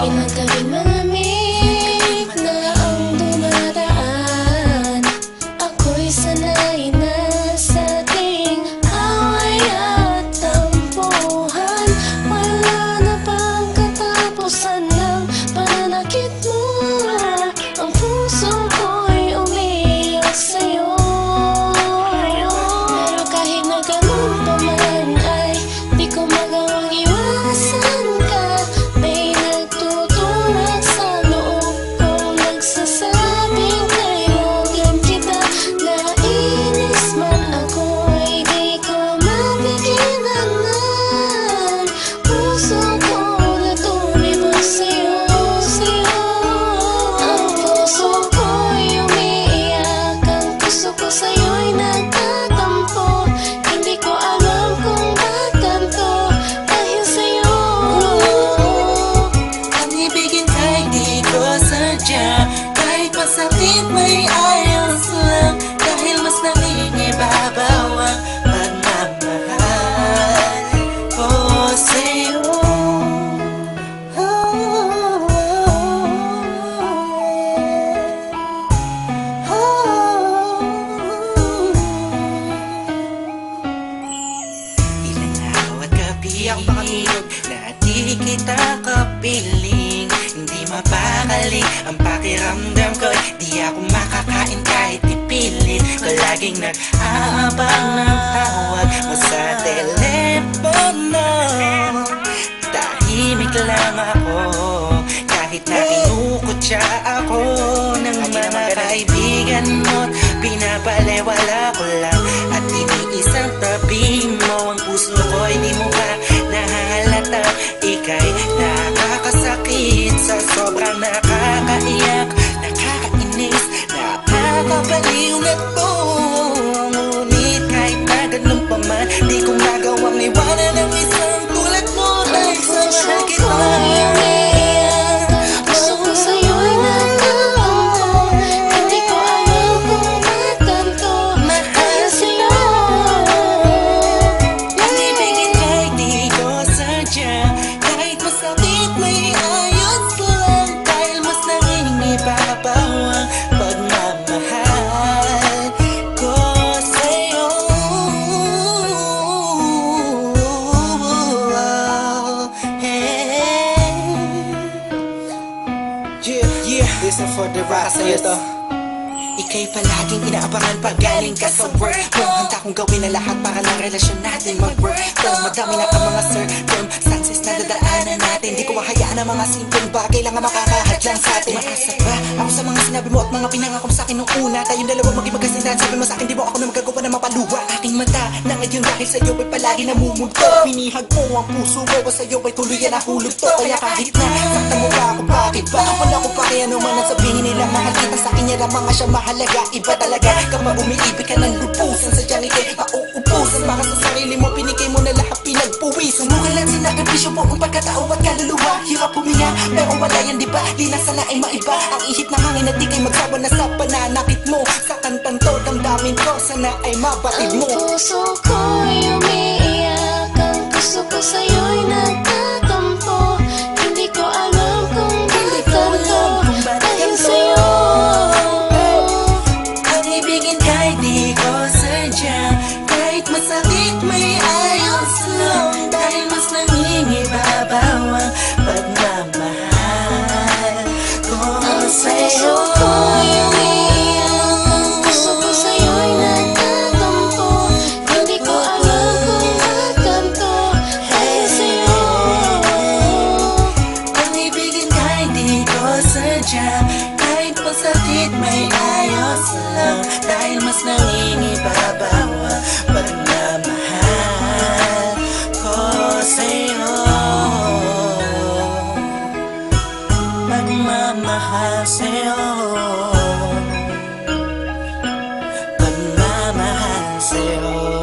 Inagawin malamig na ang dumadaan. Ako'y sanay na sa ating away at tampuhan. Wala na bang katapusan ng pananakit mo? Ang puso ko'y umiiyak sa'yo. Pero kahit na ganun pa man ay di ko magawang iwasan ka. May nagtutulak sa loob kong nagsasabing kailangan kita. Nainis man ako'y di ko mapigilan ng puso ko na tumibok sa'yo. Ang puso ko'y umiiyak, ang puso ko sa'yo'y nagtatampo. Hindi ko alam kung ba't ganito dahil sa'yo. Ang ibigin kahit di ko sadya, kahit masakit may ayos lang, dahil mas nangingibabaw ang pagmamahal ko sa'yo. Ilang araw at gabi ang pangalulog na di kita kapiling. Hindi mapakali ang pakiramdam ko, di ako makakain kahit ipilit ko. Laging nag-aabang ng tawag mo sa telepono. Tahimik lang ako kahit na kinukutya ako ng mga kaibigan mo. Pinapalewala ko lang at iniisang tabi mo. Ang puso ko'y di mo ba nahalata? Ika'y nakakasakit sa sobrang nakakaiyak, nakakainis, nakakabaliw na to. Ngunit kahit na ganun pa man, di ko magawang iwanan ang isang tulad mo. Dahil sa mahal kita. Puso ko sa'yo'y nagtatampo. Hindi ko alam kung ba't ganito dahil sa'yo. Ang ibigin kahit di ko sadya, kahit masakit may ayos lang, dahil mas nangingibabaw ang pagmamahal ko sa'yo. Yeah, this is for the rock sa'yo to. Ika'y palaging inaabangan pag galing ka sa work mo. Handa kong gawin ang lahat para lang relasyon natin mag-work. Madami na ang mga circumstances na dadaanan natin. Di ko mahayaan ang mga simpleng bagay lang ang makakahadlang sa atin. Maasa ba ako sa mga sinabi mo at mga pinangako mo sa akin nung una? Tayong dalawa maging magkasintahan. Sabi mo sa akin di mo ako na magagawa na mapaluwa. Aking mata na ngayon dahil sa'yo ay palagi namumulto. Pinihag mo ang puso mo, o sa'yo ay tuluyan na hulog to. Kaya kahit na saktan mo ba ako, bakit ba? Wala ko pa kaya naman ang sabihin nila. Mahal kita sa akin, yan ang mga siya mahalaga. Iba talaga kapag umiibig ka ng lupusan. Sadyang ika'y mauubusan. Para sa sarili mo, pinigay mo na lahat, pinagpuwisan mo. Kalat sinakripisyo mo ang pagkatao at kaluluwa. Hirap huminga, pero wala yan diba? Di na sana ay maiba ang ihip ng hangin at di kay magsawa na sa pananakit mo. Sa kantang to, damdamin ko, sana ay mabatid mo. Ang puso ko'y umiiyak, ang puso ko sa'yo'y nagtatampo. Hindi ko alam kung bakit ganito dahil sa'yo. Ang ibigin kahit di ko sadya, kahit masakit may ayos lang, dahil mas nangingibabaw ang pagmamahal ko sa'yo. Kahit masakit may ayos lang, dahil mas nangingibabaw ang pagmamahal ko sa'yo. Pagmamahal sa'yo. Pagmamahal sa'yo.